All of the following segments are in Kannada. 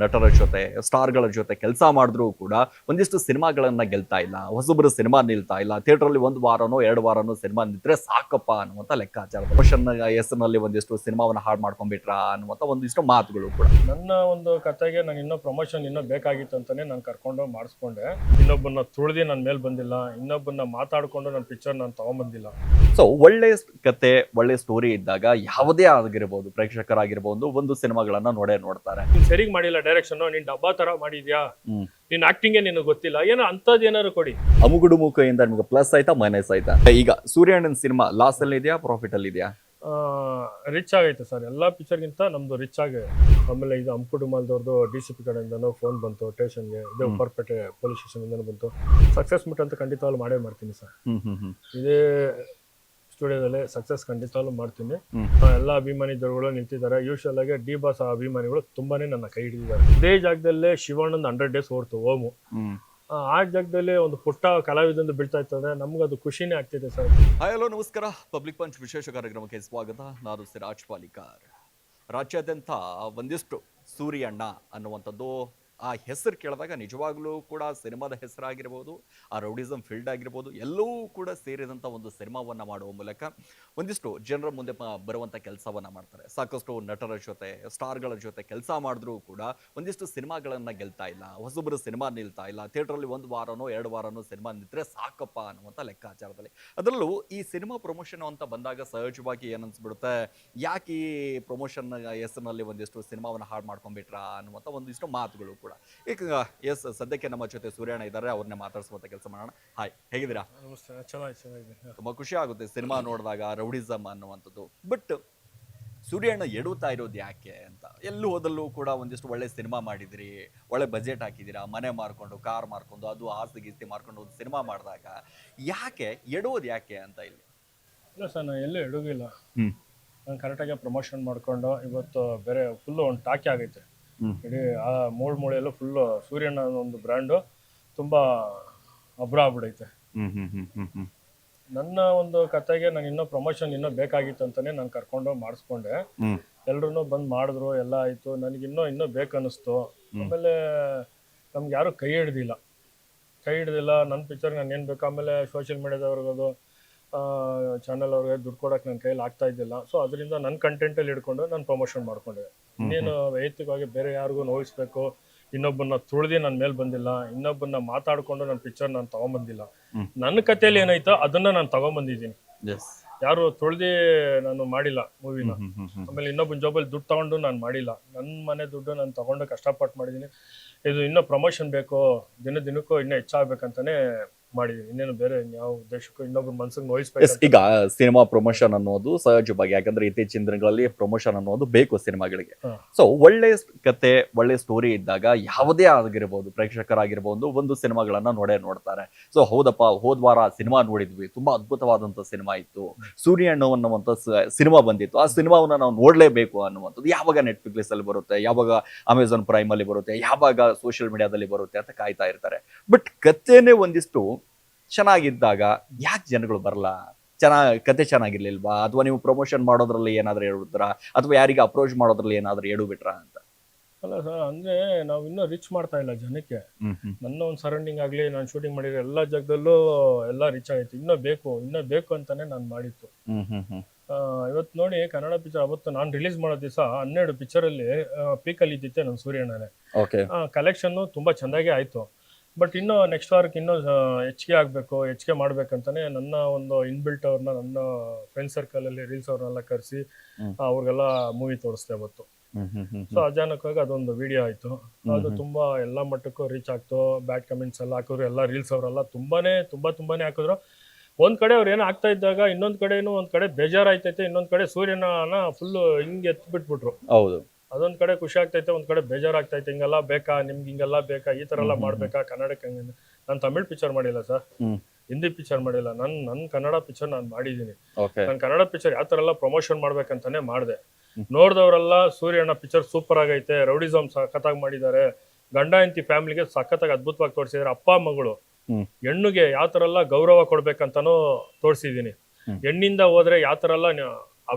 ನಟರ ಜೊತೆ ಸ್ಟಾರ್ಗಳ ಜೊತೆ ಕೆಲಸ ಮಾಡಿದ್ರು ಕೂಡ ಒಂದಿಷ್ಟು ಸಿನಿಮಾಗಳನ್ನ ಗೆಲ್ತಾ ಇಲ್ಲ, ಹೊಸಬ್ರು ಸಿನಿಮಾ ನಿಲ್ತಾ ಇಲ್ಲ. ಥಿಯೇಟರ್ ಅಲ್ಲಿ ಒಂದು ವಾರನೋ 2 ವಾರನೋ ಸಿನಿಮಾ ನಿಂತ್ರೆ ಸಾಕಪ್ಪ ಅನ್ನುವಂತ ಲೆಕ್ಕಾಚಾರ. ಪ್ರಮೋಷನ್ ಹೆಸರಿನಲ್ಲಿ ಒಂದಿಷ್ಟು ಸಿನಿಮಾವನ್ನ ಹಾಳು ಮಾಡ್ಕೊಂಡ್ಬಿಟ್ರ ಅನ್ನುವಂತ ಒಂದಿಷ್ಟು ಮಾತುಗಳು ಕೂಡ. ನನ್ನ ಒಂದು ಕತೆಗೆ ನಾನು ಇನ್ನೂ ಪ್ರಮೋಷನ್ ಇನ್ನೂ ಬೇಕಾಗಿತ್ತು ಅಂತಾನೆ ನಾನು ಕರ್ಕೊಂಡು ಮಾಡಿಸ್ಕೊಂಡೆ. ಇನ್ನೊಬ್ಬನ ತುಳಿದು ನನ್ನ ಮೇಲೆ ಬಂದಿಲ್ಲ, ಇನ್ನೊಬ್ಬನ ಮಾತಾಡ್ಕೊಂಡು ನನ್ನ ಪಿಕ್ಚರ್ ನಾನು ತಗೊಂಡ್ಬಂದಿಲ್ಲ. ಸೊ ಒಳ್ಳೆ ಕತೆ, ಒಳ್ಳೆ ಸ್ಟೋರಿ ಇದ್ದಾಗ ಯಾವುದೇ ಆಗಿರ್ಬೋದು, ಪ್ರೇಕ್ಷಕರಾಗಿರ್ಬೋದು, ಒಂದು ಸಿನಿಮಾಗಳನ್ನ ನೋಡ್ತಾರೆ. ನೀನ್ ಸರಿಗ್ ಮಾಡಿಲ್ಲ ಡೈರೆಕ್ಷನ್, ನೀನ್ ಡಬ್ಬಾ ತರ ಮಾಡಿದ್ಯಾ, ನಿನ್ ಆಕ್ಟಿಂಗ್ ನಿನಗೆ ಗೊತ್ತಿಲ್ಲ, ಏನೋ ಅಂತದ್ ಏನಾರು ಕೊಡಿ. ಅಮುಗುಡು ಮುಖದಿಂದ ನಿಮಗೆ ಪ್ಲಸ್ ಆಯ್ತಾ ಮೈನಸ್ ಆಯ್ತಾ? ಈಗ ಸೂರ್ಯಣ್ಣನ ಸಿನಿಮಾ ಲಾಸ್ ಅಲ್ಲಿ ಇದೆಯಾ, ಪ್ರಾಫಿಟ್ ಅಲ್ಲಿ ಇದೆಯಾ? ರಿಚ್ ಆಗೈತೆ ಸರ್, ಎಲ್ಲಾ ಪಿಕ್ಚರ್ಗಿಂತ ನಮ್ದು ರಿಚ್ ಆಗಿ. ಆಮೇಲೆ ಇದು ಕುಟುಂಬದವ್ರದ್ದು DCP ಕಡೆಯಿಂದನೂ ಫೋನ್ ಬಂತು ಸ್ಟೇಷನ್ಗೆ, ಇದೇ ಉಪ್ಪರ್ಪೇಟೆ ಪೊಲೀಸ್ ಸ್ಟೇಷನ್ ಇಂದನೂ ಬಂತು. ಸಕ್ಸಸ್ ಮೀಟ್ ಅಂತ ಖಂಡಿತವಾಗ್ಲೂ ಮಾಡೇ ಮಾಡ್ತೀನಿ ಸರ್. ಇದೇ ಸ್ಟುಡಿಯೋದಲ್ಲಿ ಸಕ್ಸಸ್ ಖಂಡಿತವಾಗ್ಲೂ ಮಾಡ್ತೀನಿ. ಎಲ್ಲ ಅಭಿಮಾನಿಗಳು ನಿಂತಿದ್ದಾರೆ. ಯೂಶುವಲ್ ಆಗಿ ಡಿ ಬಾಸ್ ಅಭಿಮಾನಿಗಳು ತುಂಬಾನೇ ನನ್ನ ಕೈ ಹಿಡಿದಿದ್ದಾರೆ. ಇದೇ ಜಾಗದಲ್ಲೇ ಶಿವಣ್ಣನ 100 days ಓಡ್ತು ಓಮು. ಆ ಜಾಗದಲ್ಲಿ ಒಂದು ಪುಟ್ಟ ಕಲಾವಿದಂದು ಬೀಳ್ತಾ ಇರ್ತದೆ, ನಮ್ಗೆ ಅದು ಖುಷಿನೇ ಆಗ್ತಿದೆ ಸರ್. ಹಾಯ್ ಹಲೋ ನಮಸ್ಕಾರ, ಪಬ್ಲಿಕ್ ಪಂಚ್ ವಿಶೇಷ ಕಾರ್ಯಕ್ರಮಕ್ಕೆ ಸ್ವಾಗತ. ನಾನು ಸಿರಾಜ್ ಪಾಲಿಕಾರ್. ರಾಜ್ಯಾದ್ಯಂತ ಒಂದಿಷ್ಟು ಸೂರ್ಯಣ್ಣ ಅನ್ನುವಂಥದ್ದು ಆ ಹೆಸರು ಕೇಳಿದಾಗ ನಿಜವಾಗ್ಲೂ ಕೂಡ ಸಿನಿಮಾದ ಹೆಸರಾಗಿರ್ಬೋದು, ಆ ರೌಡಿಸಮ್ ಫೀಲ್ಡ್ ಆಗಿರ್ಬೋದು, ಎಲ್ಲವೂ ಕೂಡ ಸೇರಿದಂಥ ಒಂದು ಸಿನಿಮಾವನ್ನು ಮಾಡುವ ಮೂಲಕ ಒಂದಿಷ್ಟು ಜನರ ಮುಂದೆ ಬರುವಂಥ ಕೆಲಸವನ್ನು ಮಾಡ್ತಾರೆ. ಸಾಕಷ್ಟು ನಟರ ಜೊತೆ ಸ್ಟಾರ್ಗಳ ಜೊತೆ ಕೆಲಸ ಮಾಡಿದ್ರೂ ಕೂಡ ಒಂದಿಷ್ಟು ಸಿನಿಮಾಗಳನ್ನು ಗೆಲ್ತಾ ಇಲ್ಲ, ಹೊಸಬ್ರು ಸಿನಿಮಾ ನಿಲ್ತಾ ಇಲ್ಲ. ಥಿಯೇಟ್ರಲ್ಲಿ ಒಂದು ವಾರನೋ 2 ವಾರನೋ ಸಿನಿಮಾ ನಿಂತರೆ ಸಾಕಪ್ಪ ಅನ್ನುವಂಥ ಲೆಕ್ಕಾಚಾರದಲ್ಲಿ. ಅದರಲ್ಲೂ ಈ ಸಿನಿಮಾ ಪ್ರಮೋಷನ್ ಅಂತ ಬಂದಾಗ ಸಹಜವಾಗಿ ಏನನ್ಸ್ಬಿಡುತ್ತೆ, ಯಾಕೆ ಈ ಪ್ರಮೋಷನ್ ಹೆಸರಿನಲ್ಲಿ ಒಂದಿಷ್ಟು ಸಿನಿಮಾವನ್ನು ಹಾಳು ಮಾಡ್ಕೊಂಡ್ಬಿಟ್ರಾ ಅನ್ನುವಂಥ ಒಂದಿಷ್ಟು ಮಾತುಗಳು ಕೂಡ. ಈಗ ಎಸ್, ಸದ್ಯಕ್ಕೆ ನಮ್ಮ ಜೊತೆ ಸೂರ್ಯಣ್ಣ ಇದ್ದಾರೆ, ಅವ್ರನ್ನೇ ಮಾತಾಡಿಸುವಂತ ಕೆಲಸ ಮಾಡೋಣ. ಹಾಯ್, ಹೇಗಿದ್ದೀರಾ? ನಮಸ್ತೆ, ಚೆನ್ನಾಗಿದೆ. ತುಂಬಾ ಖುಷಿ ಆಗುತ್ತೆ ಸಿನಿಮಾ ನೋಡಿದಾಗ ರೌಡಿಸಮ್ ಅನ್ನುವಂಥದ್ದು. ಬಟ್ ಸೂರ್ಯಣ್ಣ ಎಡುತ್ತಾ ಇರೋದು ಯಾಕೆ ಅಂತ, ಎಲ್ಲೂ ಹೋದಲ್ಲೂ ಕೂಡ ಒಂದಿಷ್ಟು ಒಳ್ಳೆ ಸಿನಿಮಾ ಮಾಡಿದಿರಿ, ಒಳ್ಳೆ ಬಜೆಟ್ ಹಾಕಿದ್ದೀರಾ, ಮನೆ ಮಾರ್ಕೊಂಡು ಕಾರ್ ಮಾರ್ಕೊಂಡು ಅದು ಆಸ್ತಿ ಗೀಸ್ತಿ ಮಾರ್ಕೊಂಡು ಒಂದು ಸಿನಿಮಾ ಮಾಡಿದಾಗ ಯಾಕೆ ಎಡುವುದು ಯಾಕೆ ಅಂತ ಇಲ್ಲಿ? ಇಲ್ಲ ಸರ್, ನಾನು ಎಲ್ಲೂ ಎಡುಗಿಲ್ಲ. ನಾನು ಕರೆಕ್ಟಾಗಿ ಪ್ರಮೋಷನ್ ಮಾಡ್ಕೊಂಡು ಇವತ್ತು ಬೇರೆ ಫುಲ್ಲು ಒಂದು ಟಾಕಿ ಆಗೈತೆ. ಇಡೀ ಆ ಮೂಳೆಯಲ್ಲೂ ಫುಲ್ಲು ಸೂರ್ಯನ ಒಂದು ಬ್ರ್ಯಾಂಡು ತುಂಬಾ ಅಬ್ರ ಆಗ್ಬಿಡೈತೆ. ನನ್ನ ಒಂದು ಕತೆಗೆ ನಾನು ಇನ್ನೂ ಪ್ರಮೋಷನ್ ಇನ್ನೂ ಬೇಕಾಗಿತ್ತು ಅಂತಾನೆ ನಾನು ಕರ್ಕೊಂಡು ಮಾಡಿಸ್ಕೊಂಡೆ. ಎಲ್ರು ಬಂದು ಮಾಡಿದ್ರು, ಎಲ್ಲ ಆಯ್ತು. ನನಗಿನ್ನೂ ಇನ್ನೂ ಬೇಕನ್ನಿಸ್ತು. ಆಮೇಲೆ ನಮ್ಗೆ ಯಾರು ಕೈ ಹಿಡ್ದಿಲ್ಲ. ನನ್ನ ಪಿಕ್ಚರ್ಗೆ ನಾನು ಏನು ಬೇಕು. ಆಮೇಲೆ ಸೋಷಿಯಲ್ ಮೀಡಿಯಾದವ್ರಿಗದು ಚಾನಲ್ ಅವ್ರಿಗೆ ದುಡ್ಡು ಕೊಡೋಕೆ ನನ್ನ ಕೈಯಲ್ಲಿ ಆಗ್ತಾ ಇದ್ದಿಲ್ಲ. ಸೊ ಅದರಿಂದ ನನ್ನ ಕಂಟೆಂಟಲ್ಲಿ ಹಿಡ್ಕೊಂಡು ನಾನು ಪ್ರಮೋಷನ್ ಮಾಡ್ಕೊಂಡೆ. ಇನ್ನೇನು ವೈಯಕ್ತಿಕವಾಗಿ ಬೇರೆ ಯಾರಿಗೂ ನೋಯಿಸ್ಬೇಕು, ಇನ್ನೊಬ್ಬನ ತುಳಿದು ನನ್ನ ಮೇಲೆ ಬಂದಿಲ್ಲ, ಇನ್ನೊಬ್ಬನ ಮಾತಾಡ್ಕೊಂಡು ನನ್ನ ಪಿಕ್ಚರ್ ನಾನು ತಗೊಂಡ್ಬಂದಿಲ್ಲ. ನನ್ನ ಕಥೆಯಲ್ಲಿ ಏನಾಯ್ತೋ ಅದನ್ನ ನಾನು ತಗೊಂಡ್ಬಂದಿದ್ದೀನಿ. ಯಾರು ತುಳಿದು ನಾನು ಮಾಡಿಲ್ಲ ಮೂವಿನ. ಆಮೇಲೆ ಇನ್ನೊಬ್ಬನ ಜಾಬಲ್ಲಿ ದುಡ್ಡು ತಗೊಂಡು ನಾನು ಮಾಡಿಲ್ಲ. ನನ್ನ ಮನೆ ದುಡ್ಡು ನಾನು ತಗೊಂಡು ಕಷ್ಟಪಟ್ಟು ಮಾಡಿದ್ದೀನಿ. ಇದು ಇನ್ನೂ ಪ್ರಮೋಷನ್ ಬೇಕು, ದಿನಕ್ಕೂ ಇನ್ನೂ ಹೆಚ್ಚಾಗಬೇಕಂತಾನೆ ಮಾಡಿದೀನಿ. ಇನ್ನೇನು ಬೇರೆ ಯಾವ ಉದ್ದೇಶಕ್ಕೂ ಇನ್ನೊಬ್ಬರ ಮನಸ್ಸಿಗೆ ನೋಯಿಸ್ಬೇಕು. ಈಗ ಸಿನಿಮಾ ಪ್ರಮೋಷನ್ ಅನ್ನೋದು ಸಹಜವಾಗಿ, ಯಾಕಂದ್ರೆ ಇತ್ತೀಚಿನ ದಿನಗಳಲ್ಲಿ ಪ್ರಮೋಷನ್ ಅನ್ನೋದು ಬೇಕು ಸಿನಿಮಾಗಳಿಗೆ. ಸೊ ಒಳ್ಳೆ ಕತೆ, ಒಳ್ಳೆ ಸ್ಟೋರಿ ಇದ್ದಾಗ ಯಾವುದೇ ಆಗಿರ್ಬೋದು, ಪ್ರೇಕ್ಷಕರಾಗಿರ್ಬೋದು, ಒಂದು ಸಿನಿಮಾಗಳನ್ನ ನೋಡ್ತಾರೆ. ಸೊ ಹೌದಪ್ಪ, ಹೋದ್ ವಾರ ಸಿನಿಮಾ ನೋಡಿದ್ವಿ, ತುಂಬಾ ಅದ್ಭುತವಾದಂತ ಸಿನಿಮಾ ಇತ್ತು, ಸೂರ್ಯಣ್ಣ ಅನ್ನುವಂಥ ಸಿನಿಮಾ ಬಂದಿತ್ತು. ಆ ಸಿನಿಮಾವನ್ನ ನಾವು ನೋಡ್ಲೇಬೇಕು ಅನ್ನುವಂಥದ್ದು ಯಾವಾಗ ನೆಟ್ಫ್ಲಿಕ್ಸ್ ಅಲ್ಲಿ ಬರುತ್ತೆ, ಯಾವಾಗ ಅಮೆಝಾನ್ ಪ್ರೈಮ್ ಅಲ್ಲಿ ಬರುತ್ತೆ, ಯಾವಾಗ ಸೋಷಿಯಲ್ ಮೀಡಿಯಾದಲ್ಲಿ ಬರುತ್ತೆ ಅಂತ ಕಾಯ್ತಾ ಇರ್ತಾರೆ. ಬಟ್ ಕಥೆನೇ ಒಂದಿಷ್ಟು ಚೆನ್ನಾಗಿದ್ದಾಗ ಯಾಕೆ ಜನಗಳು ಬರಲ್ಲ? ಕತೆ ಚೆನ್ನಾಗಿರ್ಲಿಲ್ವಾ, ಅಥವಾ ನೀವು ಪ್ರಮೋಷನ್ ಮಾಡೋದ್ರಲ್ಲಿ ಏನಾದ್ರು ಎಡುತ್ರಾ, ಅಥವಾ ಯಾರಿಗೆ ಅಪ್ರೋಚ್ ಮಾಡೋದ್ರಲ್ಲಿ ಏನಾದ್ರು ಎಡು ಬಿಟ್ರಾ ಅಂತ? ಅಲ್ಲ ಸರ್, ಅಂದ್ರೆ ನಾವು ಇನ್ನೂ ರಿಚ್ ಮಾಡ್ತಾ ಇಲ್ಲ ಜನಕ್ಕೆ. ನನ್ನ ಒಂದು ಸರೌಂಡಿಂಗ್ ಆಗ್ಲಿ, ನಾನು ಶೂಟಿಂಗ್ ಮಾಡಿರೋ ಎಲ್ಲ ಜಾಗದಲ್ಲೂ ಎಲ್ಲ ರಿಚ್ ಆಗೈತೆ. ಇನ್ನೂ ಬೇಕು ಅಂತಾನೆ ನಾನು ಮಾಡಿತ್ತು. ಇವತ್ತು ನೋಡಿ, ಕನ್ನಡ ಪಿಕ್ಚರ್ ಅವತ್ತು ನಾನು ರಿಲೀಸ್ ಮಾಡೋ ದಿವಸ 12 ಪಿಕ್ಚರಲ್ಲಿ ಪೀಕಲ್ಲಿ ಇದ್ದಿತ್ತೆ ನನ್ನ ಸೂರ್ಯಣ್ಣನೇ. ಕಲೆಕ್ಷನ್ ತುಂಬಾ ಚೆಂದಾಗೆ ಆಯ್ತು. ಬಟ್ ಇನ್ನೂ ನೆಕ್ಸ್ಟ್ ವಾರಕ್ಕೆ ಇನ್ನೂ ಹೆಚ್ಚಿಗೆ ಮಾಡ್ಬೇಕಂತಾನೆ ನನ್ನ ಒಂದು ಇನ್ಬಿಲ್ಟ್ ಅವ್ರನ್ನ, ನನ್ನ ಫ್ರೆಂಡ್ ಸರ್ಕಲ್ ಅಲ್ಲಿ ರೀಲ್ಸ್ ಅವ್ರನ್ನೆಲ್ಲ ಕರೆಸಿ ಅವ್ರಿಗೆಲ್ಲ ಮೂವಿ ತೋರಿಸ್ದೆ ಅವತ್ತು. ಸೊ ಅಚಾನಕವಾಗಿ ಅದೊಂದು ವಿಡಿಯೋ ಆಯ್ತು. ಅದು ತುಂಬಾ ಎಲ್ಲಾ ಮಟ್ಟಕ್ಕೂ ರೀಚ್ ಆಗ್ತು. ಬ್ಯಾಡ್ ಕಮೆಂಟ್ಸ್ ಎಲ್ಲ ಹಾಕಿದ್ರು, ಎಲ್ಲ ರೀಲ್ಸ್ ಅವರೆಲ್ಲ ತುಂಬಾನೇ ಹಾಕಿದ್ರು. ಒಂದ್ ಕಡೆ ಅವ್ರು ಏನೋ ಆಗ್ತಾ ಇದ್ದಾಗ ಇನ್ನೊಂದ್ ಕಡೆನೂ ಒಂದ್ ಕಡೆ ಬೇಜಾರಾಯ್ತೈತೆ, ಇನ್ನೊಂದ್ ಕಡೆ ಸೂರ್ಯನ ಫುಲ್ ಹಿಂಗೆ ಎತ್ತು ಬಿಟ್ಬಿಟ್ರು. ಹೌದು, ಅದೊಂದ್ ಕಡೆ ಖುಷಿ ಆಗ್ತೈತೆ, ಒಂದ್ ಕಡೆ ಬೇಜಾರಾಗ್ತೈತೆ. ಹಿಂಗೆಲ್ಲ ಬೇಕಾ ನಿಮ್ಗೆ, ಹಿಂಗೆಲ್ಲ ಬೇಕಾ, ಈ ತರ ಎಲ್ಲ ಮಾಡ್ಬೇಕಾ ಕನ್ನಡಕ್ಕೆ? ನಾನು ತಮಿಳ್ ಪಿಕ್ಚರ್ ಮಾಡಿಲ್ಲ ಸರ್, ಹಿಂದಿ ಪಿಕ್ಚರ್ ಮಾಡಿಲ್ಲ. ನನ್ನ ಕನ್ನಡ ಪಿಕ್ಚರ್ ನಾನು ಮಾಡಿದೀನಿ. ನಾನು ಕನ್ನಡ ಪಿಕ್ಚರ್ ಯಾವ ತರ ಎಲ್ಲ ಪ್ರಮೋಷನ್ ಮಾಡ್ಬೇಕಂತಾನೆ ಮಾಡಿದೆ. ನೋಡ್ದವ್ರೆಲ್ಲ ಸೂರ್ಯಣ್ಣ ಪಿಕ್ಚರ್ ಸೂಪರ್ ಆಗೈತೆ, ರೌಡಿಸಮ್ ಸಖತ್ತಾಗಿ ಮಾಡಿದ್ದಾರೆ, ಗಂಡ ಹೆಂಡತಿ ಫ್ಯಾಮಿಲಿಗೆ ಸಖತ್ತಾಗಿ ಅದ್ಭುತವಾಗಿ ತೋರಿಸಿದ್ದಾರೆ, ಅಪ್ಪ ಮಗಳು ಹೆಣ್ಣಿಗೆ ಯಾವ ತರ ಎಲ್ಲ ಗೌರವ ಕೊಡ್ಬೇಕಂತಾನೂ ತೋರಿಸಿದೀನಿ. ಹೆಣ್ಣಿಂದ ಹೋದ್ರೆ ಯಾವ ತರ ಎಲ್ಲ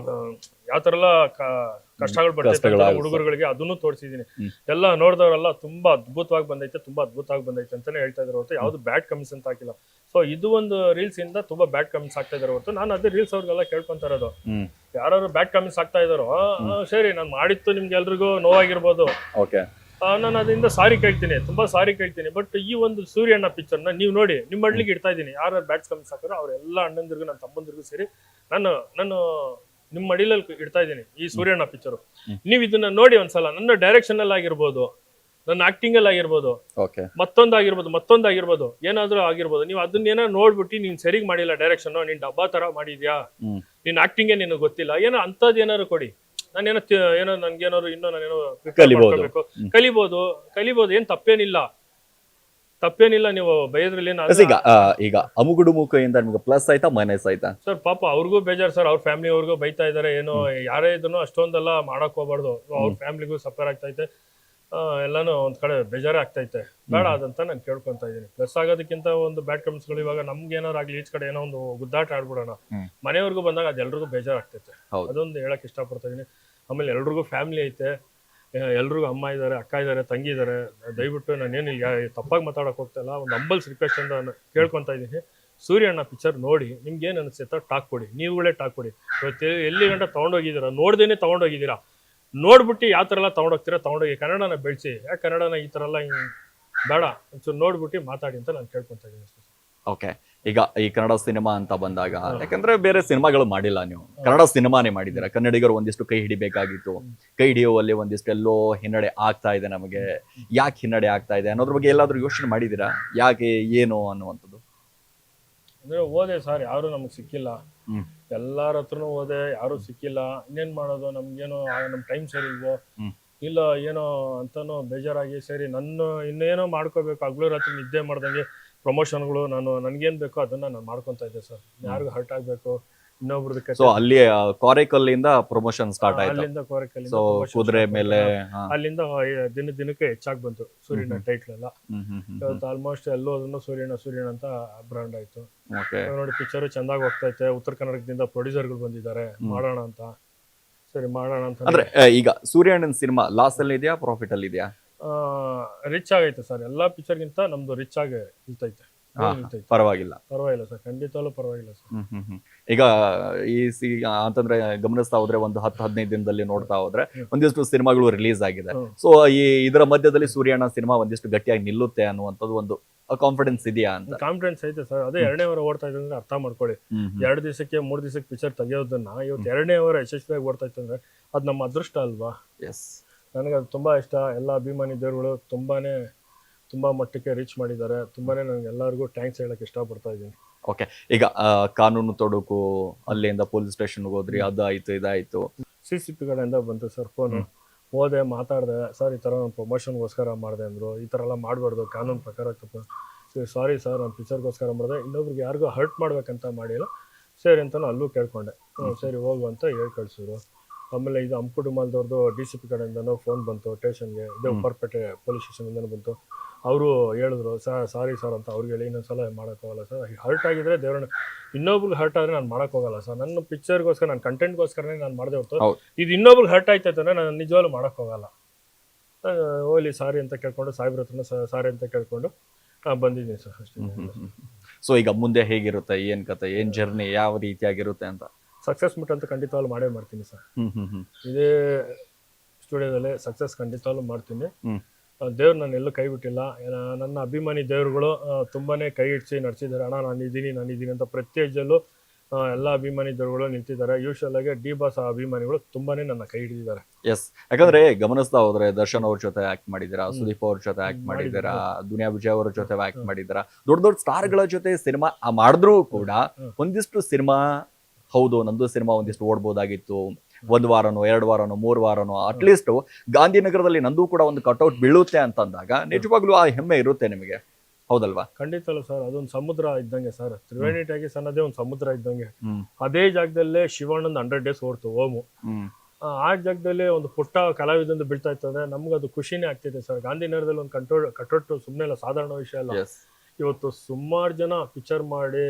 ಯಾವ ತರ ಎಲ್ಲ ಕಷ್ಟಗಳು ಬರ್ತೈತೆ ಹುಡುಗರುಗಳಿಗೆ ಅದನ್ನು ತೋರಿಸಿದೀನಿ. ಎಲ್ಲ ನೋಡಿದವರೆಲ್ಲ ತುಂಬಾ ಅದ್ಭುತವಾಗಿ ಬಂದೈತೆ ಅಂತಾನೆ ಹೇಳ್ತಾ ಇದಾರೆ ಹೊರತು ಯಾವ್ದು ಬ್ಯಾಡ್ ಕಮೆಂಟ್ಸ್ ಅಂತ ಹಾಕಿಲ್ಲ. ಸೊ ಇದು ಒಂದು ರೀಲ್ಸ್ ಇಂದ ತುಂಬಾ ಬ್ಯಾಡ್ ಕಮೆಂಟ್ಸ್ ಆಗ್ತಾ ಇದಾರೆ ಹೊರತು ನಾನು ಅದೇ ರೀಲ್ಸ್ ಅವ್ರಿಗೆಲ್ಲ ಕೇಳ್ಕೊಂತ ಇರೋದು, ಯಾರು ಬ್ಯಾಡ್ ಕಮೆಂಟ್ಸ್ ಆಗ್ತಾ ಇದಾರೋ ಸರಿ ನಾನು ಮಾಡಿತ್ತು ನಿಮ್ಗೆ ಎಲ್ರಿಗೂ ನೋವಾಗಿರ್ಬೋದು, ನಾನು ಅದರಿಂದ ಸಾರಿ ಕೇಳ್ತೀನಿ, ತುಂಬಾ ಸಾರಿ ಕೇಳ್ತೀನಿ. ಬಟ್ ಈ ಒಂದು ಸೂರ್ಯಣ್ಣ ಪಿಕ್ಚರ್ನ ನೀವು ನೋಡಿ ನಿಮ್ಮ ಹಳ್ಳಿಗೆ ಇಡ್ತಾ ಇದ್ದೀನಿ, ಯಾರು ಬ್ಯಾಡ್ಸ್ ಕಮೆಂಟ್ಸ್ ಹಾಕೋರು ಅವರೆಲ್ಲ ಅಣ್ಣಂದಿರ್ಗು ನನ್ನ ತಮ್ಮಂದಿರ್ಗೂ ಸೇರಿ ನಾನು ನಿಮ್ಮ ಮಡಿಲಲ್ಲಿ ಇಡ್ತಾ ಇದ್ದೀನಿ ಈ ಸೂರ್ಯಣ್ಣ ಪಿಕ್ಚರು. ನೀವು ಇದನ್ನ ನೋಡಿ ಒಂದ್ಸಲ, ನನ್ನ ಡೈರೆಕ್ಷನ್ ಅಲ್ಲಿ ಆಗಿರ್ಬೋದು, ನನ್ನ ಆಕ್ಟಿಂಗ್ ಅಲ್ಲಿ ಆಗಿರ್ಬೋದು, ಮತ್ತೊಂದಾಗಿರ್ಬೋದು ಏನಾದ್ರೂ ಆಗಿರ್ಬೋದು, ನೀವು ಅದನ್ನೇನೋ ನೋಡ್ಬಿಟ್ಟು ನೀನ್ ಸರಿಗ್ ಮಾಡಿಲ್ಲ ಡೈರೆಕ್ಷನ್, ನೀನ್ ಡಬ್ಬಾ ತರ ಮಾಡಿದ್ಯಾ, ನಿನ್ ಆಕ್ಟಿಂಗೇ ನಿನಗೆ ಗೊತ್ತಿಲ್ಲ, ಏನೋ ಅಂತದ್ ಏನಾದ್ರು ಕೊಡಿ, ನಾನೇನೋ ನನ್ಗೇನಾದ್ರು ಇನ್ನೂ ನಾನೇನೋ ಕಲಿಬೋದು, ಏನ್ ತಪ್ಪೇನಿಲ್ಲ ನೀವು ಬೈದ್ರಲ್ಲಿ. ಈಗ ಅಮುಗುಡು ಮುಖದಿಂದ ನಿಮ್ಗೆ ಪ್ಲಸ್ ಆಯ್ತಾ ಮೈನಸ್ ಆಯ್ತಾ ಸರ್? ಪಾಪ ಅವ್ರಿಗೂ ಬೇಜಾರ್ ಸರ್, ಅವ್ರ ಫ್ಯಾಮಿಲಿ ಅವ್ರಿಗೂ ಬೈತಾ ಇದಾರೆ, ಏನೋ ಯಾರೇ ಇದನ್ನು ಅಷ್ಟೊಂದೆಲ್ಲ ಮಾಡಕ್ ಹೋಗ್ಬಾರ್ದು, ಅವ್ರ ಫ್ಯಾಮಿಲಿಗೂ ಸಫರ್ ಆಗ್ತೈತೆ, ಎಲ್ಲಾನು ಒಂದ್ ಕಡೆ ಬೇಜಾರೇ ಆಗ್ತೈತೆ, ಬೇಡ ಅದಂತ ನಾನು ಕೇಳ್ಕೊಂತ ಇದೀನಿ. ಪ್ಲಸ್ ಆಗೋದಕ್ಕಿಂತ ಒಂದು ಬ್ಯಾಡ್ ಕಮೆಂಟ್ಸ್ ಗಳು ಇವಾಗ ನಮ್ಗೆ ಏನಾರು ಆಗ್ಲಿ ಈಚ್ ಕಡೆ ಏನೋ ಒಂದು ಗುದ್ದಾಟ ಆಡ್ಬಿಡೋಣ, ಮನೆಯವ್ರಿಗೂ ಬಂದಾಗ ಅದೆಲ್ರಿಗೂ ಬೇಜಾರಾಗ್ತೈತೆ, ಅದೊಂದು ಹೇಳಕ್ ಇಷ್ಟಪಡ್ತಾ ಇದೀನಿ. ಆಮೇಲೆ ಎಲ್ರಿಗೂ ಫ್ಯಾಮಿಲಿ ಐತೆ, ಎಲ್ರಿಗೂ ಅಮ್ಮ ಇದಾರೆ, ಅಕ್ಕ ಇದಾರೆ, ತಂಗಿ ಇದಾರೆ, ದಯವಿಟ್ಟು ನಾನೇನು ತಪ್ಪಾಗಿ ಮಾತಾಡಕ್ ಹೋಗ್ತಾ ಇಲ್ಲ, ಒಂದು ಅಂಬಲ್ಸ್ ರಿಕ್ವೆಸ್ಟ್ ಅಂತ ಕೇಳ್ಕೊಂತ ಇದೀನಿ. ಸೂರ್ಯಣ್ಣ ಪಿಕ್ಚರ್ ನೋಡಿ ನಿಮ್ಗೆ ಏನ್ ಅನಿಸುತ್ತೆ ಟಾಕ್ ಕೊಡಿ, ನೀವುಗಳೇ ಟಾಕ್ ಕೊಡಿ. ಇವತ್ತು ಎಲ್ಲಿ ಗಂಟ ತಗೊಂಡೋಗಿದ್ದೀರಾ, ನೋಡ್ದೇನೆ ತಗೊಂಡೋಗಿದ್ದೀರಾ, ನೋಡ್ಬಿಟ್ಟು ಯಾವ ತರ ಎಲ್ಲ ತಗೊಂಡೋಗಿ ಕನ್ನಡನ ಬೆಳೆಸಿ. ಯಾಕೆ ಕನ್ನಡನ ಈ ತರ ಎಲ್ಲ ಬೇಡ, ಒಂಚೂರು ನೋಡ್ಬಿಟ್ಟು ಮಾತಾಡಿ ಅಂತ ನಾನು ಕೇಳ್ಕೊಂತ ಇದ್ದೀನಿ. ಓಕೆ, ಈಗ ಈ ಕನ್ನಡ ಸಿನಿಮಾ ಅಂತ ಬಂದಾಗ, ಯಾಕಂದ್ರೆ ಬೇರೆ ಸಿನಿಮಾಗಳು ಮಾಡಿಲ್ಲ, ನೀವು ಕನ್ನಡ ಸಿನಿಮಾನೇ ಮಾಡಿದ್ದೀರಾ. ಕನ್ನಡಿಗರು ಒಂದಿಷ್ಟು ಕೈ ಹಿಡಿಬೇಕಾಗಿತ್ತು, ಕೈ ಹಿಡಿಯುವಲ್ಲಿ ಒಂದಿಷ್ಟು ಎಲ್ಲೋ ಹಿನ್ನಡೆ ಆಗ್ತಾ ಇದೆ ನಮಗೆ. ಯಾಕೆ ಹಿನ್ನಡೆ ಆಗ್ತಾ ಇದೆ ಅನ್ನೋದ್ರ ಬಗ್ಗೆ ಎಲ್ಲಾದ್ರೂ ಯೋಚನೆ ಮಾಡಿದೀರಾ? ಯಾಕೆ, ಏನು ಅನ್ನುವಂಥದ್ದು? ಅಂದ್ರೆ ಓದೆ ಸರ್, ಯಾರು ನಮ್ಗೆ ಸಿಕ್ಕಿಲ್ಲ, ಎಲ್ಲಾರ ಹತ್ರನೂ ಓದೆ, ಯಾರು ಸಿಕ್ಕಿಲ್ಲ. ಇನ್ನೇನ್ ಮಾಡೋದು, ನಮ್ಗೇನೋ ನಮ್ ಟೈಮ್ ಸರಿ ಇಲ್ವೋ ಇಲ್ಲ ಏನೋ ಅಂತಾನು ಬೇಜಾರಾಗಿ, ಸರಿ ನನ್ನ ಇನ್ನೇನೋ ಮಾಡ್ಕೋಬೇಕು, ಹಗ್ಲು ರಾತ್ರಿ ನಿದ್ದೆ ಮಾಡ್ದಂಗೆ ಪ್ರಮೋಷನ್ಗಳು ನನ್ಗೇನ್ ಬೇಕೋ ಅದನ್ನ ನಾನು ಮಾಡ್ಕೊಂತ ಇದ್ದೆ ಸರ್. ಯಾರಿಗೂ ಹರ್ಟ್ ಆಗ್ಬೇಕು, ಇನ್ನೊಬ್ರದಕ್ಕೆ. ಸೊ ಅಲ್ಲಿ ಕೋರೆಕಲ್ಲಿಂದ ಪ್ರಮೋಷನ್ ಸ್ಟಾರ್ಟ್ ಆಯ್ತು, ಅಲ್ಲಿಂದ ಕೋರೆಕಲ್ಲಿಂದ ಕುದುರೆ ಮೇಲೆ, ಅಲ್ಲಿಂದ ದಿನಕ್ಕೆ ಹೆಚ್ಚಾಗಿ ಬಂತು ಸೂರ್ಯನ ಟೈಟ್ಲ್ ಎಲ್ಲ. ಇವತ್ತು ಆಲ್ಮೋಸ್ಟ್ ಎಲ್ಲೋದನ್ನು ಸೂರ್ಯನ ಅಂತ ಬ್ರಾಂಡ್ ಆಯ್ತು. ನೋಡಿ ಪಿಕ್ಚರ್ ಚೆಂದಾಗಿ ಹೋಗ್ತೈತೆ, ಉತ್ತರ ಕನ್ನಡದಿಂದ ಪ್ರೊಡ್ಯೂಸರ್ಗಳು ಬಂದಿದ್ದಾರೆ, ಮಾಡೋಣ ಅಂತ. ಸರಿ ಮಾಡೋಣ ಅಂತ. ಅಂದ್ರೆ ಈಗ ಸೂರ್ಯಣ್ಣನ ಸಿನಿಮಾ ಲಾಸ್ ಅಲ್ಲಿ ಇದೆಯಾ, ಪ್ರಾಫಿಟ್ ಅಲ್ಲಿ ಇದೆಯಾ? ರಿಚ್ ಆಗೈತೆ ಸರ್, ಎಲ್ಲಾ ಪಿಕ್ಚರ್ಗಿಂತ ನಮ್ದು ರಿಚ್ ಆಗಿ ನಿಲ್ತೈತೆ. ಪರವಾಗಿಲ್ಲ ಸರ್, ಖಂಡಿತವಲ್ಲೂ ಪರವಾಗಿಲ್ಲ ಸರ್. ಈಗ ಅಂತಂದ್ರೆ ಗಮನಿಸ್ತಾ ಹೋದ್ರೆ ಒಂದು 10-15 ದಿನದಲ್ಲಿ ನೋಡ್ತಾ ಹೋದ್ರೆ ಒಂದಿಷ್ಟು ಸಿನಿಮಾಗಳು ರಿಲೀಸ್ ಆಗಿದೆ. ಸೊ ಇದರ ಮಧ್ಯದಲ್ಲಿ ಸೂರ್ಯಣ್ಣ ಸಿನಿಮಾ ಒಂದಿಷ್ಟು ಗಟ್ಟಿಯಾಗಿ ನಿಲ್ಲುತ್ತೆ ಅನ್ನುವಂಥದ್ದು ಒಂದು ಕಾನ್ಫಿಡೆನ್ಸ್ ಇದೆಯಾ ಅಂತ? ಕಾನ್ಫಿಡೆನ್ಸ್ ಐತೆ ಸರ್. ಅದೇ 2ನೇ ವಾರ ಓಡ್ತಾ ಇದೆ ಅಂದ್ರೆ ಅರ್ಥ ಮಾಡ್ಕೊಳ್ಳಿ. 2 ದಿವಸಕ್ಕೆ 3 ದಿವಸಕ್ಕೆ ಪಿಕ್ಚರ್ ತೆಗಿಯೋದನ್ನ ಇವತ್ತು 2ನೇ ವಾರ ಯಶಸ್ವಿಯಾಗಿ ಓಡ್ತಾ ಇತ್ತು ಅಂದ್ರೆ ಅದು ನಮ್ಮ ಅದೃಷ್ಟ ಅಲ್ವಾ? ನನಗೆ ಅದು ತುಂಬಾ ಇಷ್ಟ. ಎಲ್ಲ ಅಭಿಮಾನಿ ದೇವರುಗಳು ತುಂಬಾ ಮಟ್ಟಕ್ಕೆ ರೀಚ್ ಮಾಡಿದ್ದಾರೆ. ತುಂಬಾನೇ ನನಗೆ ಎಲ್ಲರಿಗೂ ಥ್ಯಾಂಕ್ಸ್ ಹೇಳಕ್ ಇಷ್ಟಪಡ್ತಾ ಇದ್ದೀನಿ. ಓಕೆ, ಈಗ ಕಾನೂನು ತೊಡಕು, ಅಲ್ಲಿಂದ ಪೊಲೀಸ್ ಸ್ಟೇಷನ್ಗೆ ಹೋದ್ರಿ, ಅದಾಯ್ತು ಇದಾಯ್ತು, CCP ಕಡೆಯಿಂದ ಬಂತು ಸರ್ ಫೋನು. ಹೋದೆ, ಮಾತಾಡಿದೆ, ಸರ್ ಈ ಥರ ನಾನು ಪ್ರಮೋಷನ್ಗೋಸ್ಕರ ಮಾಡಿದೆ ಅಂದರು. ಈ ಥರ ಎಲ್ಲ ಮಾಡಬಾರ್ದು, ಕಾನೂನು ಪ್ರಕಾರ ತಪ್ಪು. ಸಾರಿ ಸರ್, ನಾನು ಪಿಕ್ಚರ್ಗೋಸ್ಕರ ಮಾಡಿದೆ, ಇನ್ನೊಬ್ರಿಗೆ ಯಾರಿಗೂ ಹರ್ಟ್ ಮಾಡ್ಬೇಕಂತ ಮಾಡಿಲ್ಲ, ಸರಿ ಅಂತ ಅಲ್ಲೂ ಕೇಳ್ಕೊಂಡೆ. ಸರಿ ಹೋಗು ಅಂತ ಹೇಳಿ ಕಳಿಸಿದ್ರು. ಆಮೇಲೆ ಇದು ಹಂಪುಡುಮಲ್ದವ್ರದ್ದು DCP ಕಡೆಯಿಂದನೂ ಫೋನ್ ಬಂತು ಸ್ಟೇಷನ್ಗೆ, ಇದೇ ಉಪ್ಪರ್ಪೇಟೆ ಪೊಲೀಸ್ ಸ್ಟೇಷನಿಂದನೂ ಬಂತು. ಅವರು ಹೇಳಿದ್ರು, ಸಾರಿ ಸರ್ ಅಂತ ಅವ್ರಿಗೆ ಹೇಳಿ, ಇನ್ನೊಂದ್ಸಲ ಮಾಡೋಕ್ಕೋಗಲ್ಲ ಸರ್, ಹರ್ಟ್ ಆಗಿದ್ರೆ ದೇವ್ರನ್ನ, ಇನ್ನೊಬ್ರಿಗೆ ಹರ್ಟ್ ಆದರೆ ನಾನು ಮಾಡೋಕ್ಕೋಗಲ್ಲ ಸರ್. ನನ್ನ ಪಿಕ್ಚರ್ಗೋಸ್ಕರ, ನನ್ನ ಕಂಟೆಂಟ್ಗೋಸ್ಕರನೇ ನಾನು ಮಾಡಿದೆ ಹೊರತು ಇದು ಇನ್ನೊಬ್ರಿಗೆ ಹರ್ಟ್ ಆಯ್ತೈತೆ ಅಂದರೆ ನಾನು ನಿಜವಾಗ್ಲೂ ಮಾಡೋಕ್ಕೋಗಲ್ಲ. ಹೋಗ್ಲಿ ಸಾರಿ ಅಂತ ಕೇಳ್ಕೊಂಡು, ಸಾಹೇಬ್ರ ಹತ್ರನೂ ಸಾರಿ ಅಂತ ಕೇಳ್ಕೊಂಡು ಬಂದಿದ್ದೀನಿ ಸರ್, ಅಷ್ಟೇ. ಸೊ ಈಗ ಮುಂದೆ ಹೇಗಿರುತ್ತೆ, ಏನ್ ಕತೆ, ಏನ್ ಜರ್ನಿ ಯಾವ ರೀತಿಯಾಗಿರುತ್ತೆ ಅಂತ? ಸಕ್ಸಸ್ ಮೀಟ್ ಅಂತ ಖಂಡಿತವಾಗ್ಲೂ ಮಾಡೇ ಮಾಡ್ತೀನಿ ಸರ್. ಇದೇ ಸ್ಟುಡಿಯೋದಲ್ಲಿ ಸಕ್ಸಸ್ ಖಂಡಿತವಾಗ್ಲೂ ಮಾಡ್ತೀನಿ. ದೇವ್ರು ನಾನು ಎಲ್ಲೂ ಕೈ ಬಿಟ್ಟಿಲ್ಲ. ನನ್ನ ಅಭಿಮಾನಿ ದೇವ್ರುಗಳು ತುಂಬಾನೇ ಕೈ ಇಡ್ಸಿ ನಡೆಸಿದ್ದಾರೆ. ಅಣ್ಣ ನಾನಿದ್ದೀನಿ ಅಂತ ಪ್ರತಿ ಹೆಜ್ಜೆಲ್ಲೂ ಎಲ್ಲ ಅಭಿಮಾನಿ ದೇವ್ರುಗಳು ನಿಂತಿದ್ದಾರೆ. ಯೂಶುವಲ್ ಆಗಿ ಡಿ ಬಾಸ್ ಅಭಿಮಾನಿಗಳು ತುಂಬಾನೇ ನನ್ನ ಕೈ ಹಿಡಿದಿದ್ದಾರೆ. ಎಸ್, ಯಾಕಂದ್ರೆ ಗಮನಿಸ್ತಾ ಹೋದ್ರೆ ದರ್ಶನ್ ಅವ್ರ ಜೊತೆ ಆಕ್ಟ್ ಮಾಡಿದ್ದೀರಾ, ಸುದೀಪ್ ಅವ್ರ ಜೊತೆ ಆಕ್ಟ್ ಮಾಡಿದ್ದೀರಾ, ದುನಿಯಾ ವಿಜಯ್ ಅವರ ಜೊತೆ ಆಕ್ಟ್ ಮಾಡಿದ್ದೀರಾ, ದೊಡ್ಡ ಸ್ಟಾರ್ ಗಳ ಜೊತೆ ಸಿನಿಮಾ ಮಾಡಿದ್ರು ಕೂಡ ಒಂದಿಷ್ಟು ಸಿನಿಮಾ, ಹೌದು ನಂದು ಸಿನಿಮಾ ಒಂದಿಷ್ಟು ಓಡ್ಬೋದಾಗಿತ್ತು, 1 ವಾರನೋ 2 ವಾರನೋ 3 ವಾರನೋ ಅಟ್ಲೀಸ್ಟ್ ಗಾಂಧಿನಗರದಲ್ಲಿ ನಂದು ಕೂಡ ಒಂದು ಕಟ್ಔಟ್ ಬೀಳುತ್ತೆ ಅಂತಂದಾಗ ನಿಜವಾಗ್ಲೂ ಆ ಹೆಮ್ಮೆ ಇರುತ್ತೆ ನಿಮಗೆ, ಹೌದಲ್ವಾ? ಖಂಡಿತಲ್ಲ ಸರ್, ಅದೊಂದು ಸಮುದ್ರ ಇದ್ದಂಗೆ ಸರ್. ತ್ರಿವೇಣಿ ಟ್ಯಾಗೀಸ್ ಅನ್ನೋದೇ ಒಂದು ಸಮುದ್ರ ಇದ್ದಂಗೆ. ಅದೇ ಜಾಗದಲ್ಲೇ ಶಿವಣ್ಣಂದು 100 ಡೇಸ್ ಓಡ್ತು ಓಮು. ಆ ಜಾಗದಲ್ಲಿ ಒಂದು ಪುಟ್ಟ ಕಲಾವಿದೊಂದು ಬೀಳ್ತಾ ಇತ್ತು ಅಂದ್ರೆ ನಮ್ಗೆ ಅದು ಖುಷಿನೇ ಆಗ್ತಿದೆ ಸರ್. ಗಾಂಧಿನಗರದಲ್ಲಿ ಒಂದು ಕಟ್ಔಟ್ ಸುಮ್ಮನೆ ಅಲ್ಲ, ಸಾಧಾರಣ ವಿಷಯ ಅಲ್ಲ. ಇವತ್ತು ಸುಮಾರು ಜನ ಪಿಕ್ಚರ್ ಮಾಡಿ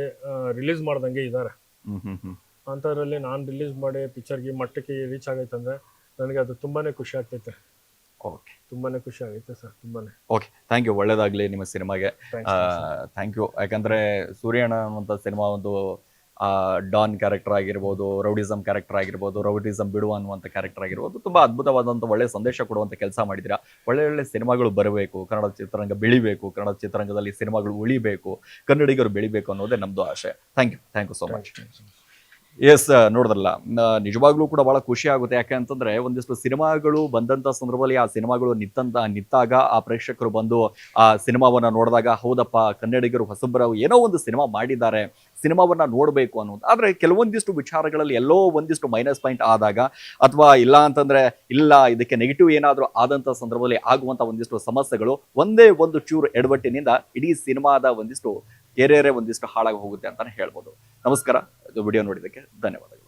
ರಿಲೀಸ್ ಮಾಡ್ದಂಗೆ ಇದ್ದಾರೆ. ಅಂಥದ್ರಲ್ಲಿ ನಾನು ರಿಲೀಸ್ ಮಾಡಿ ಪಿಕ್ಚರ್ಗೆ ಮಟ್ಟಕ್ಕೆ ರೀಚ್ ಆಗೈತಂದರೆ ನನಗೆ ಅದು ತುಂಬಾ ಖುಷಿ ಆಗ್ತೈತೆ. ಓಕೆ ತುಂಬಾ ಖುಷಿ ಆಗೈತೆ ಸರ್, ತುಂಬಾ. Okay, thank you. ಒಳ್ಳೇದಾಗಲಿ ನಿಮ್ಮ ಸಿನಿಮಾಗೆ. ಥ್ಯಾಂಕ್ಸ್. Thank you. ಯಾಕಂದರೆ ಸೂರ್ಯಣ್ಣ ಅನ್ನುವಂಥ ಸಿನಿಮಾ ಒಂದು ಡಾನ್ ಕ್ಯಾರೆಕ್ಟರ್ ಆಗಿರ್ಬೋದು, ರೌಡಿಸಮ್ ಕ್ಯಾರೆಕ್ಟರ್ ಆಗಿರ್ಬೋದು, ರೌಡಿಸಮ್ ಬಿಡುವ ಅನ್ನುವಂಥ ಕ್ಯಾರೆಕ್ಟರ್ ಆಗಿರ್ಬೋದು, ತುಂಬ ಅದ್ಭುತವಾದಂಥ ಒಳ್ಳೆ ಸಂದೇಶ ಕೊಡುವಂಥ ಕೆಲಸ ಮಾಡಿದ್ದೀರಾ. ಒಳ್ಳೆ ಒಳ್ಳೆ ಸಿನಿಮಾಗಳು ಬರಬೇಕು, ಕನ್ನಡ ಚಿತ್ರರಂಗ ಬೆಳಿಬೇಕು, ಕನ್ನಡ ಚಿತ್ರರಂಗದಲ್ಲಿ ಸಿನಿಮಾಗಳು ಉಳಿಬೇಕು, ಕನ್ನಡಿಗರು ಬೆಳಿಬೇಕು ಅನ್ನೋದೇ ನಮ್ಮದು ಆಶೆ. Thank you so much. Yes, ನೋಡಿದ್ರಲ್ಲ, ನಿಜವಾಗ್ಲೂ ಕೂಡ ಬಹಳ ಖುಷಿ ಆಗುತ್ತೆ. ಯಾಕೆ ಅಂತಂದ್ರೆ ಒಂದಿಷ್ಟು ಸಿನಿಮಾಗಳು ಬಂದಂತ ಸಂದರ್ಭದಲ್ಲಿ ಆ ಸಿನಿಮಾಗಳು ನಿಂತಾಗ ಆ ಪ್ರೇಕ್ಷಕರು ಬಂದು ಆ ಸಿನಿಮಾವನ್ನ ನೋಡಿದಾಗ ಹೌದಪ್ಪ, ಕನ್ನಡಿಗರು ಹೊಸಬರು ಏನೋ ಒಂದು ಸಿನಿಮಾ ಮಾಡಿದ್ದಾರೆ, ಸಿನಿಮಾವನ್ನ ನೋಡಬೇಕು ಅನ್ನೋದು. ಆದ್ರೆ ಕೆಲವೊಂದಿಷ್ಟು ವಿಚಾರಗಳಲ್ಲಿ ಎಲ್ಲೋ ಒಂದಿಷ್ಟು ಮೈನಸ್ ಪಾಯಿಂಟ್ ಆದಾಗ, ಅಥವಾ ಇಲ್ಲ ಅಂತಂದ್ರೆ ಇಲ್ಲ ಇದಕ್ಕೆ ನೆಗೆಟಿವ್ ಏನಾದರೂ ಆದಂತ ಸಂದರ್ಭದಲ್ಲಿ ಆಗುವಂತ ಒಂದಿಷ್ಟು ಸಮಸ್ಯೆಗಳು ಒಂದೇ ಒಂದು ಚೂರು ಎಡವಟ್ಟಿನಿಂದ ಇಡೀ ಸಿನಿಮಾದ ಒಂದಿಷ್ಟು ಕೆರಿಯರೇ ಒಂದಿಷ್ಟು ಹಾಳಾಗಿ ಹೋಗುತ್ತೆ ಅಂತಾನೆ ಹೇಳ್ಬೋದು. ನಮಸ್ಕಾರ. ಇದು ವಿಡಿಯೋ ನೋಡಿದ್ದಕ್ಕೆ ಧನ್ಯವಾದಗಳು.